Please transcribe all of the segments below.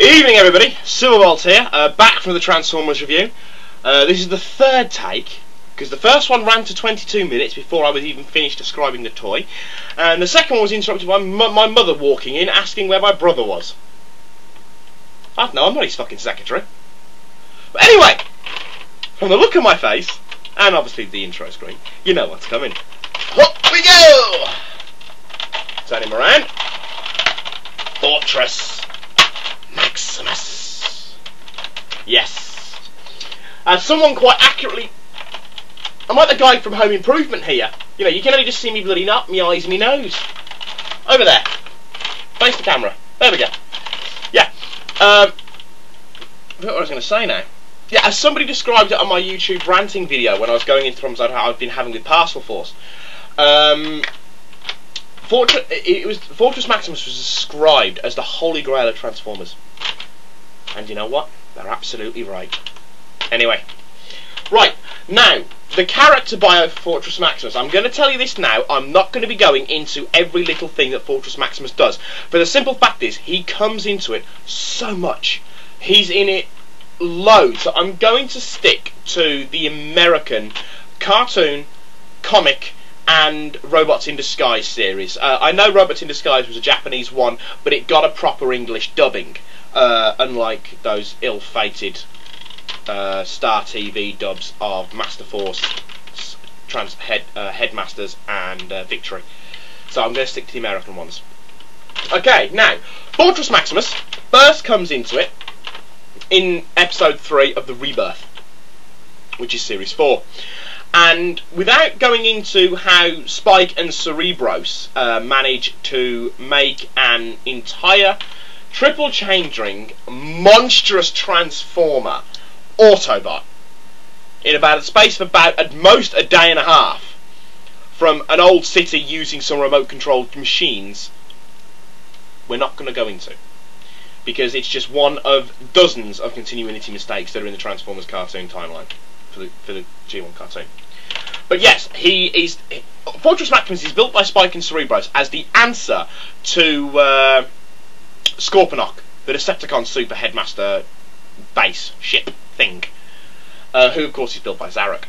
Evening everybody, Silverbolt here, back from the Transformers review. This is the third take, because the first one ran to 22 minutes before I was even finished describing the toy, and the second one was interrupted by my mother walking in asking where my brother was. I don't know, I'm not his fucking secretary. But anyway, from the look on my face, and obviously the intro screen, you know what's coming. Up we go! Turn him around. Fortress Maximus. Yes. As someone quite accurately, I'm like the guy from Home Improvement here. You know, you can only just see me bloody nut, me eyes and me nose. Over there. Face the camera. There we go. Yeah. I forgot what I was going to say now. Yeah, as somebody described it on my YouTube ranting video when I was going into problems I've been having with Parcel Force. Fortress Maximus was described as the holy grail of Transformers. And you know what? They're absolutely right. Anyway. Right, now, the character bio for Fortress Maximus. I'm going to tell you this now. I'm not going to be going into every little thing that Fortress Maximus does. But the simple fact is, he comes into it so much. He's in it loads. So I'm going to stick to the American cartoon, comic, and Robots in Disguise series. I know Robots in Disguise was a Japanese one, but it got a proper English dubbing, unlike those ill-fated Star TV dubs of Master Force, Headmasters, and Victory. So I'm going to stick to the American ones. Okay, now, Fortress Maximus first comes into it in episode 3 of the Rebirth, which is series 4. And without going into how Spike and Cerebros manage to make an entire triple chain ring monstrous Transformer Autobot in about a space of about at most a day and a half from an old city using some remote controlled machines, we're not going to go into, because it's just one of dozens of continuity mistakes that are in the Transformers cartoon timeline for the G1 cartoon. But yes, Fortress Maximus is built by Spike and Cerebros as the answer to Scorponok, the Decepticon Super Headmaster base ship thing, who of course is built by Zarek.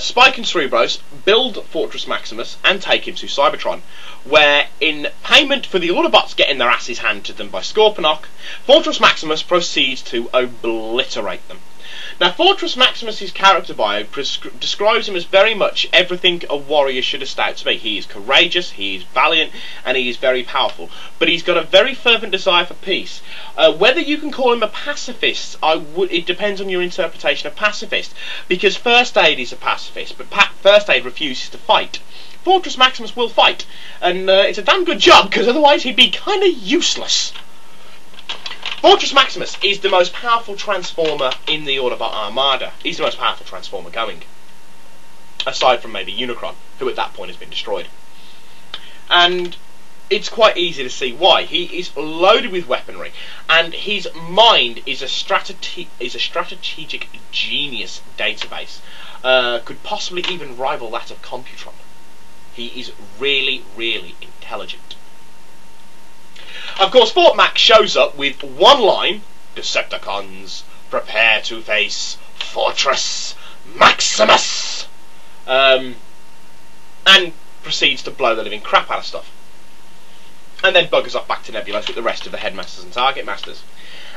Spike and Cerebros build Fortress Maximus and take him to Cybertron, where in payment for the Autobots getting their asses handed to them by Scorponok, Fortress Maximus proceeds to obliterate them. Now, Fortress Maximus' character bio describes him as very much everything a warrior should aspire to be. He is courageous, he is valiant, and he is very powerful. But he's got a very fervent desire for peace. Whether you can call him a pacifist, it depends on your interpretation of pacifist. Because First Aid is a pacifist, but First Aid refuses to fight. Fortress Maximus will fight, and it's a damn good job, because otherwise he'd be kind of useless. Fortress Maximus is the most powerful Transformer in the Autobot Armada. He's the most powerful Transformer going, aside from maybe Unicron, who at that point has been destroyed. And it's quite easy to see why. He is loaded with weaponry, and his mind is a strategic genius database. Could possibly even rival that of Computron. He is really, really intelligent. Of course, fortmax shows up with one line: Decepticons, prepare to face Fortress Maximus! And proceeds to blow the living crap out of stuff. And then buggers off back to Nebulos with the rest of the Headmasters and Target Masters.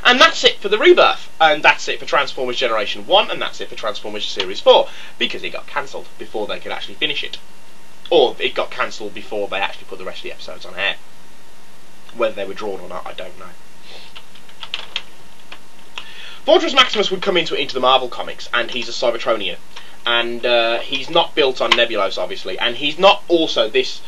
And that's it for the Rebirth. And that's it for Transformers Generation 1, and that's it for Transformers Series 4, because it got cancelled before they could actually finish it. Or it got cancelled before they actually put the rest of the episodes on air. Whether they were drawn or not, I don't know. Fortress Maximus would come into the Marvel comics, and he's a Cybertronian. And he's not built on Nebulos, obviously, and he's not also this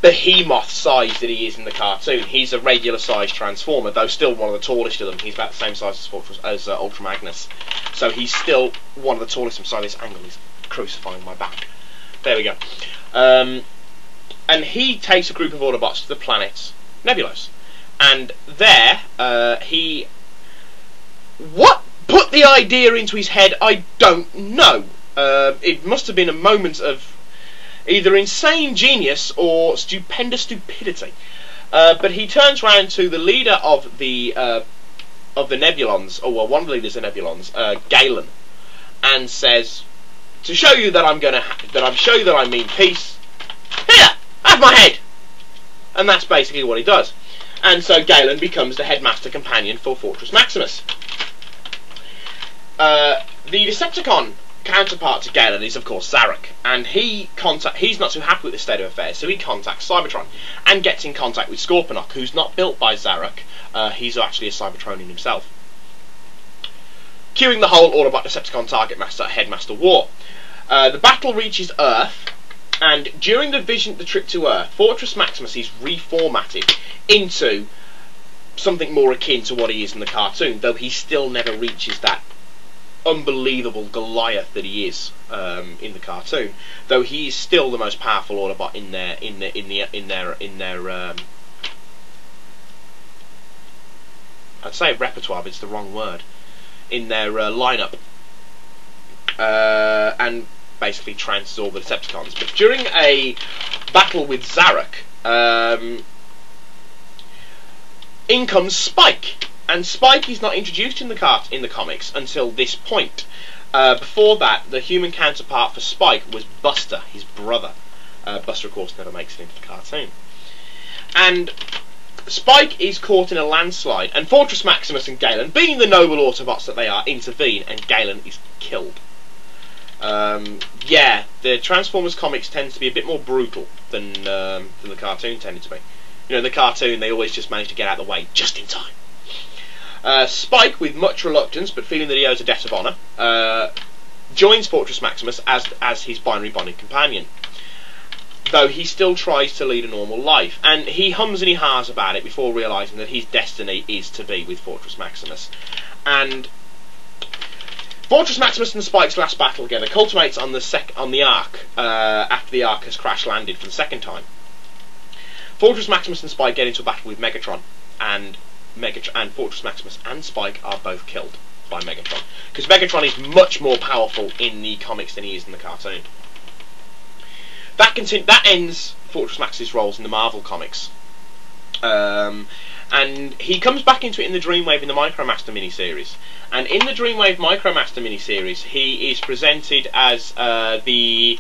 behemoth size that he is in the cartoon. He's a regular sized Transformer, though still one of the tallest of them. He's about the same size as Ultra Magnus. So he's still one of the tallest. I'm sorry, this angle is crucifying my back. There we go. And he takes a group of Autobots to the planet Nebulos, and there what put the idea into his head, I don't know. It must have been a moment of either insane genius or stupendous stupidity. But he turns round to the leader of the Nebulons, or well, one of the leaders of the Nebulons, Galen, and says, "To show you that I mean peace, here, have my head." And that's basically what he does. And so Galen becomes the headmaster companion for Fortress Maximus. The Decepticon counterpart to Galen is of course Zarek, and he's not too happy with this state of affairs, so he contacts Cybertron and gets in contact with Scorponok, who's not built by Zarek. He's actually a Cybertronian himself. Cueing the whole Autobot Decepticon Target Master Headmaster War. The battle reaches Earth, and during the trip to Earth, Fortress Maximus is reformatted into something more akin to what he is in the cartoon, though he still never reaches that unbelievable Goliath that he is in the cartoon. Though he is still the most powerful Autobot in their I'd say repertoire, but it's the wrong word. In their lineup, and basically trances all the Decepticons. But during a battle with Zarek, in comes Spike. And Spike is not introduced in the comics until this point. Before that, the human counterpart for Spike was Buster, his brother. Buster, of course, never makes it into the cartoon. And Spike is caught in a landslide, and Fortress Maximus and Galen, being the noble Autobots that they are, intervene, and Galen is killed. Yeah, the Transformers comics tends to be a bit more brutal than the cartoon tended to be. You know, in the cartoon, they always just manage to get out of the way just in time. Spike, with much reluctance, but feeling that he owes a debt of honour, joins Fortress Maximus as his binary bonding companion. Though he still tries to lead a normal life, and he hums and he haws about it before realising that his destiny is to be with Fortress Maximus. And Fortress Maximus and Spike's last battle together culminates on the Ark, after the Ark has crash-landed for the second time. Fortress Maximus and Spike get into a battle with Megatron, and Fortress Maximus and Spike are both killed by Megatron, because Megatron is much more powerful in the comics than he is in the cartoon. That ends Fortress Maximus' roles in the Marvel comics, and he comes back into it in the Dreamwave in the Micromaster miniseries. And in the Dreamwave Micromaster miniseries, he is presented as a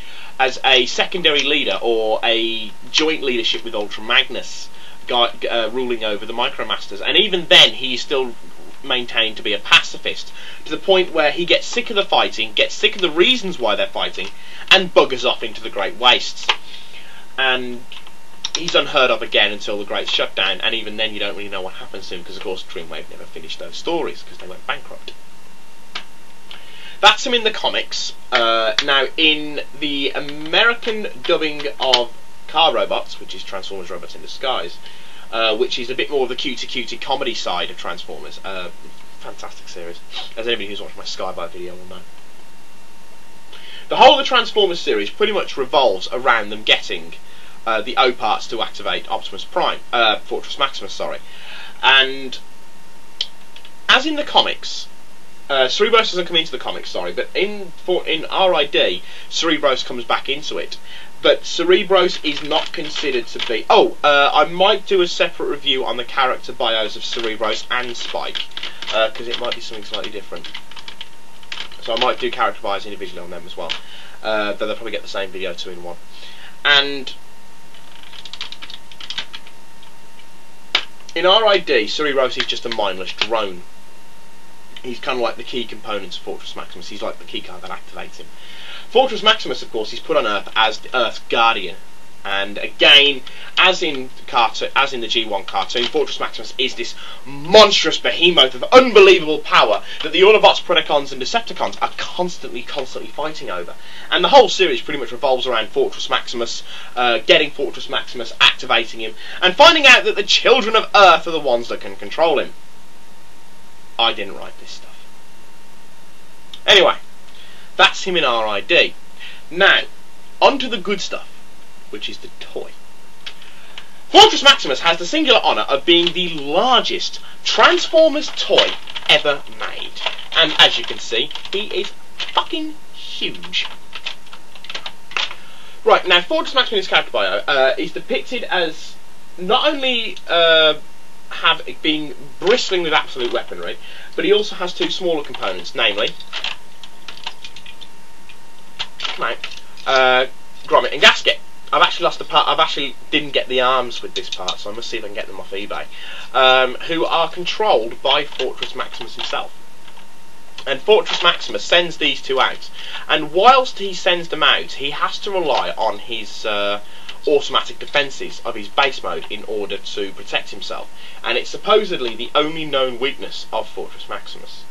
secondary leader, or a joint leadership with Ultra Magnus, ruling over the Micromasters. And even then, he is still maintained to be a pacifist, to the point where he gets sick of the fighting, gets sick of the reasons why they're fighting, and buggers off into the Great Wastes. And he's unheard of again until the Great Shutdown, and even then you don't really know what happens to him, because of course Dreamwave never finished those stories because they went bankrupt. That's him in the comics. Now, in the American dubbing of Car Robots, which is Transformers Robots in Disguise, which is a bit more of the cutie comedy side of Transformers, fantastic series, as anybody who's watched my Skyby video will know. The whole of the Transformers series pretty much revolves around them getting the O parts to activate Fortress Maximus, sorry. And as in the comics, Cerebros doesn't come into the comics, sorry, but in RID, Cerebros comes back into it. But Cerebros is not considered to be... I might do a separate review on the character bios of Cerebros and Spike, because it might be something slightly different. So I might do character bios individually on them as well, though they'll probably get the same video 2 in 1. And in RID, Cerebros is just a mindless drone. He's kind of like the key components of Fortress Maximus. He's like the key card that activates him. Fortress Maximus, of course, is put on Earth as Earth's guardian. And again, as in the G1 cartoon, Fortress Maximus is this monstrous behemoth of unbelievable power that the Autobots, Predacons and Decepticons are constantly fighting over. And the whole series pretty much revolves around Fortress Maximus, getting Fortress Maximus, activating him, and finding out that the children of Earth are the ones that can control him. I didn't write this stuff. Anyway, that's him in RID. Now, on to the good stuff, which is the toy. Fortress Maximus has the singular honour of being the largest Transformers toy ever made. And as you can see, he is fucking huge. Right, now Fortress Maximus' character bio is depicted as not only have it been bristling with absolute weaponry, but he also has two smaller components, namely grommet and gasket. I've actually lost the part. I've actually didn't get the arms with this part, so I must see if I can get them off eBay. Who are controlled by Fortress Maximus himself. And Fortress Maximus sends these two out, and whilst he sends them out, he has to rely on his automatic defences of his base mode in order to protect himself. And it's supposedly the only known weakness of Fortress Maximus.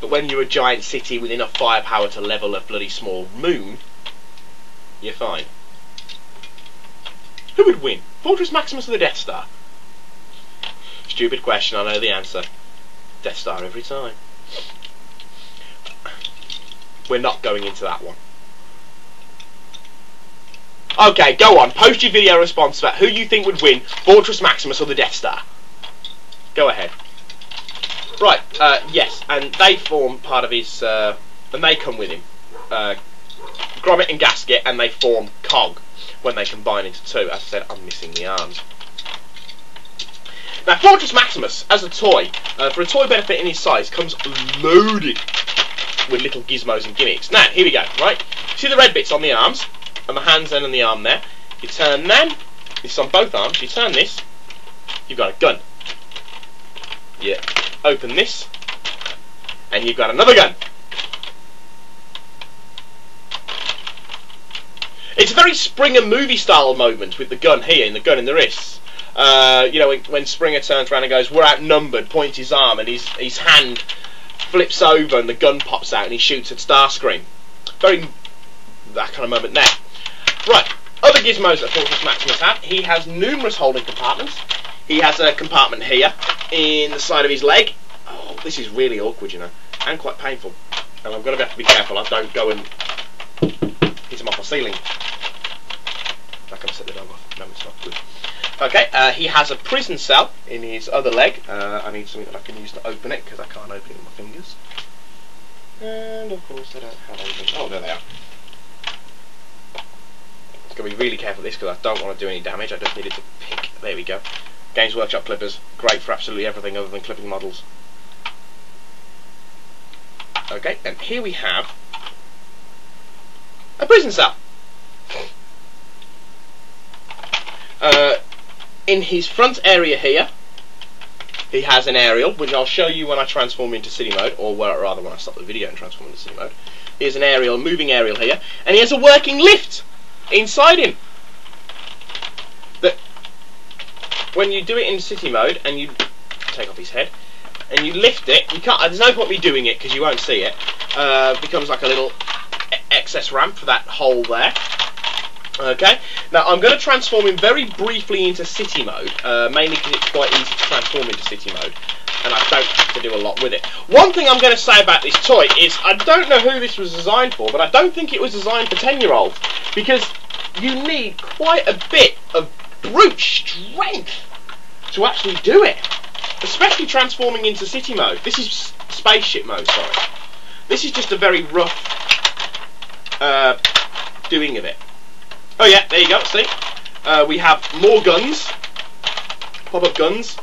But when you're a giant city with enough firepower to level a bloody small moon, you're fine. Who would win? Fortress Maximus or the Death Star? Stupid question, I know the answer. Death Star every time. We're not going into that one. Okay, go on. Post your video response about who you think would win, Fortress Maximus or the Death Star. Go ahead. Right, yes, and they form part of his, and they come with him. Grommet and Gasket, and they form Cog when they combine into two. As I said, I'm missing the arms. Now, Fortress Maximus, as a toy, for a toy benefiting his size, comes loaded with little gizmos and gimmicks. Now, here we go, right? See the red bits on the arms, and the hands then and the arm there. You turn them, this is on both arms, you turn this, you've got a gun. You open this, and you've got another gun. It's a very Springer movie style moment with the gun here and the gun in the wrists. You know, when Springer turns around and goes, "We're outnumbered," points his arm, and his hand flips over and the gun pops out and he shoots at Starscream. Very that kind of moment there. Right, other gizmos that Fortress Maximus have. He has numerous holding compartments. He has a compartment here in the side of his leg. Oh, this is really awkward, you know, and quite painful. And I'm going to have to be careful I don't go and hit him off the ceiling. I can set the dog off. No, it's not good. Okay, he has a prison cell in his other leg. I need something that I can use to open it because I can't open it with my fingers. And of course I don't have anything. Oh, there they are. I've got to be really careful with this because I don't want to do any damage. I just needed to pick. There we go. Games Workshop clippers. Great for absolutely everything other than clipping models. Okay, and here we have a prison cell. In his front area here, he has an aerial, which I'll show you when I transform into city mode, or rather when I stop the video and transform into city mode. Here's an aerial, moving aerial here, and he has a working lift inside him. That when you do it in city mode and you take off his head and you lift it, you can't. There's no point me doing it because you won't see it. Becomes like a little excess ramp for that hole there. Okay, now I'm going to transform him very briefly into city mode, mainly because it's quite easy to transform into city mode, and I don't have to do a lot with it. One thing I'm going to say about this toy is I don't know who this was designed for, but I don't think it was designed for 10-year-olds, because you need quite a bit of brute strength to actually do it, especially transforming into city mode. This is spaceship mode, sorry. This is just a very rough doing of it. Oh yeah, there you go, see? We have more guns, pop-up guns,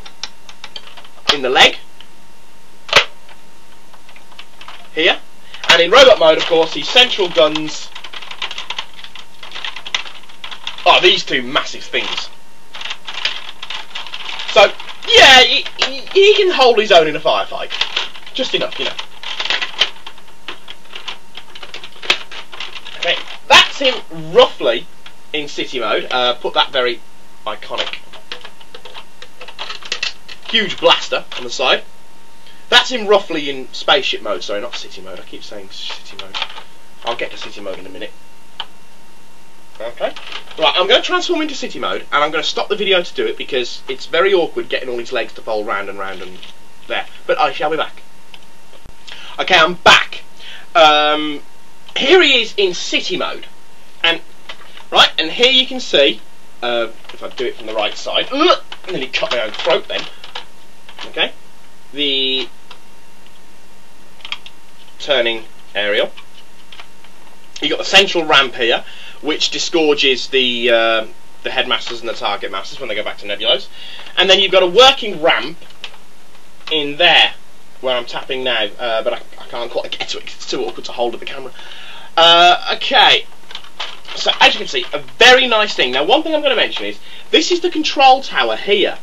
in the leg, here, and in robot mode, of course, these central guns are these two massive things. So, yeah, he can hold his own in a firefight. Just enough, you know. Okay, that's him roughly in city mode. Put that very iconic huge blaster on the side. That's him roughly in spaceship mode, sorry, not city mode. I keep saying city mode. I'll get to city mode in a minute. Okay. Right, I'm going to transform into city mode, and I'm going to stop the video to do it because it's very awkward getting all his legs to fold round and round and there. But I shall be back. Okay, I'm back. Here he is in city mode. And right, and here you can see, if I do it from the right side, and nearly cut my own throat then, okay, the turning aerial. You've got the central ramp here, which disgorges the the headmasters and the target masters when they go back to Nebulos. And then you've got a working ramp in there, where I'm tapping now, but I can't quite get to it because it's too awkward to hold at the camera. Okay, so as you can see, a very nice thing. Now, one thing I'm going to mention is, this is the control tower here.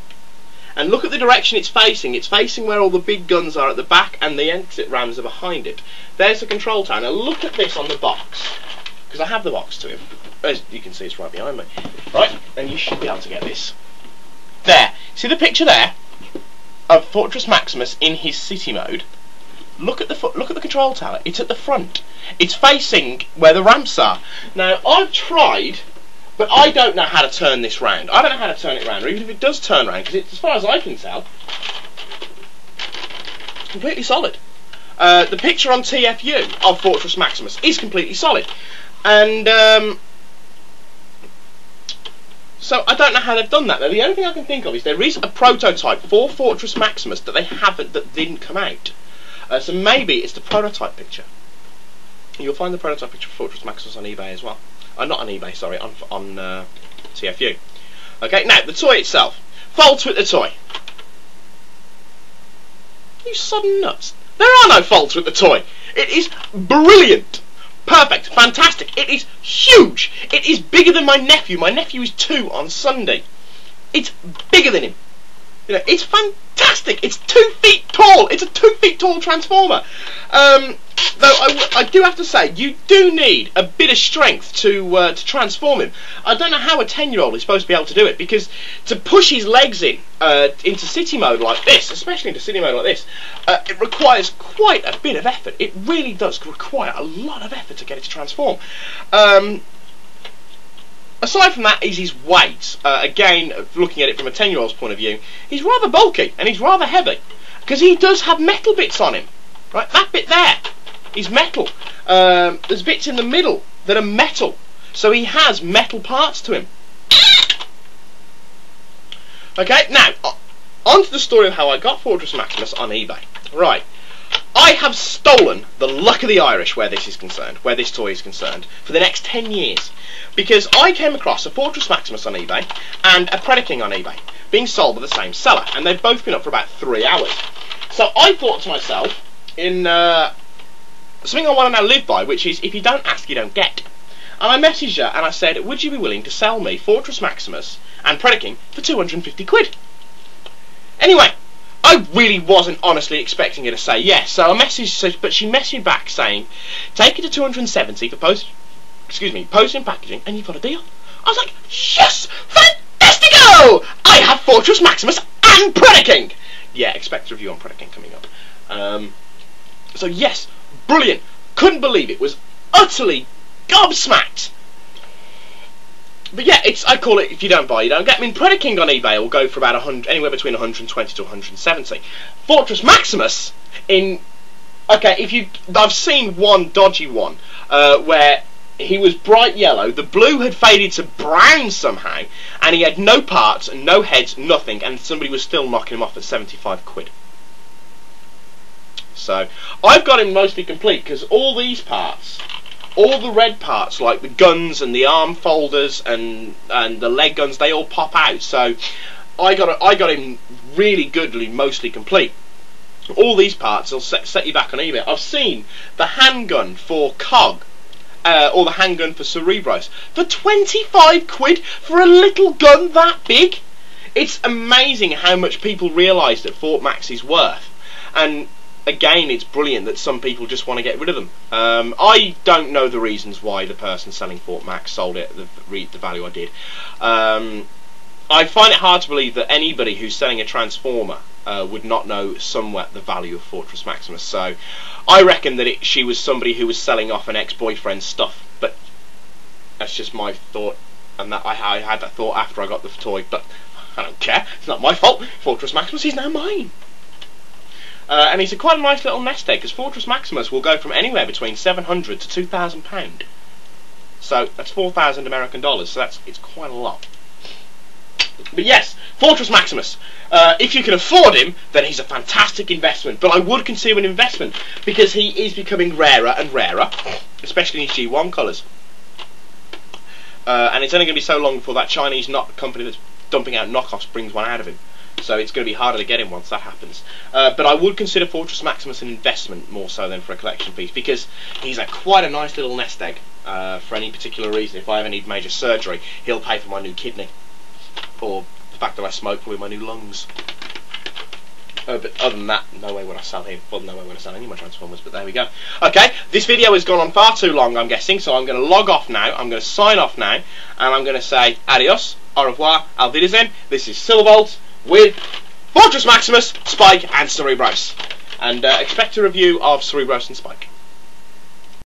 And look at the direction it's facing. It's facing where all the big guns are at the back, and the exit rams are behind it. There's the control tower. Now look at this on the box, because I have the box to him. As you can see, it's right behind me. Right, and you should be able to get this. There. See the picture there of Fortress Maximus in his city mode? Look at the control tower. It's at the front. It's facing where the ramps are. Now I've tried, but I don't know how to turn this round. I don't know how to turn it round, or even if it does turn round, because as far as I can tell, it's completely solid. The picture on TFU of Fortress Maximus is completely solid, and so I don't know how they've done that. Now, the only thing I can think of is there is a prototype for Fortress Maximus that they haven't, that didn't come out. So maybe it's the prototype picture. You'll find the prototype picture for Fortress Maximus on eBay as well. Not on eBay, sorry, on TFU. Okay, now the toy itself. Faults with the toy. You sudden nuts. There are no faults with the toy. It is brilliant. Perfect. Fantastic. It is huge. It is bigger than my nephew. My nephew is 2 on Sunday. It's bigger than him. You know, it's fantastic. It's 2 feet tall. It's a 2 feet tall transformer. Though I do have to say, you do need a bit of strength to transform him. I don't know how a 10-year-old is supposed to be able to do it, because to push his legs into city mode like this, especially into city mode like this, it requires quite a bit of effort. It really does require a lot of effort to get it to transform. Aside from that is his weight. Again, looking at it from a 10-year-old's point of view, he's rather bulky and he's rather heavy, because he does have metal bits on him. Right, that bit there is metal. There's bits in the middle that are metal, so he has metal parts to him. Okay, now on to the story of how I got Fortress Maximus on eBay. Right, I have stolen the luck of the Irish where this is concerned, where this toy is concerned, for the next 10 years. Because I came across a Fortress Maximus on eBay and a Predaking on eBay being sold by the same seller, and they've both been up for about 3 hours. So I thought to myself, in something I want to now live by, which is, if you don't ask, you don't get. And I messaged her and I said, would you be willing to sell me Fortress Maximus and Predaking for 250 quid? Anyway, I really wasn't honestly expecting her to say yes, so I messaged, but she messaged back saying, take it to 270 for post and packaging, and you've got a deal. I was like, yes, fantastico! I have Fortress Maximus and Predaking. Yeah, expect a review on Predaking coming up. So yes, brilliant. Couldn't believe it. Was utterly gobsmacked. But yeah, I call it, if you don't buy, you don't get. I mean, Predaking on eBay will go for about 100, anywhere between 120 to 170. Fortress Maximus I've seen one dodgy one where he was bright yellow, the blue had faded to brown somehow, and he had no parts, no heads, nothing, and somebody was still knocking him off at 75 quid. So I've got him mostly complete, because all these parts, all the red parts, like the guns and the arm folders and the leg guns, they all pop out. So I got him really goodly, mostly complete. All these parts will set you back on eBay. I've seen the handgun for COG, or the handgun for Cerebros, for 25 quid for a little gun that big. It's amazing how much people realise that fortmax is worth. And again, it's brilliant that some people just want to get rid of them. I don't know the reasons why the person selling fortmax sold it at the value I did. I find it hard to believe that anybody who's selling a transformer would not know somewhat the value of Fortress Maximus. So I reckon that she was somebody who was selling off an ex-boyfriend's stuff. But that's just my thought, and that I had that thought after I got the toy. But I don't care. It's not my fault. Fortress Maximus is now mine. And he's quite a nice little nest egg, because Fortress Maximus will go from anywhere between £700 to £2,000. So that's $4,000 American dollars. So it's quite a lot. But yes, Fortress Maximus. If you can afford him, then he's a fantastic investment. But I would consider an investment, because he is becoming rarer and rarer, especially in his G1 colours. and it's only going to be so long before that Chinese company that's dumping out knockoffs brings one out of him. So it's going to be harder to get him once that happens. But I would consider Fortress Maximus an investment more so than for a collection piece, because he's quite a nice little nest egg for any particular reason. If I ever need major surgery, he'll pay for my new kidney, or the fact that I smoke with my new lungs. But other than that, no way would I sell him. Well, no way would I sell any of my Transformers, but there we go. Okay, this video has gone on far too long, I'm guessing, so I'm going to log off now. I'm going to sign off now, and I'm going to say adios, au revoir, auf Wiedersehen. This is Silverbolt with Fortress Maximus, Spike, and Cerebros. And expect a review of Cerebros and Spike.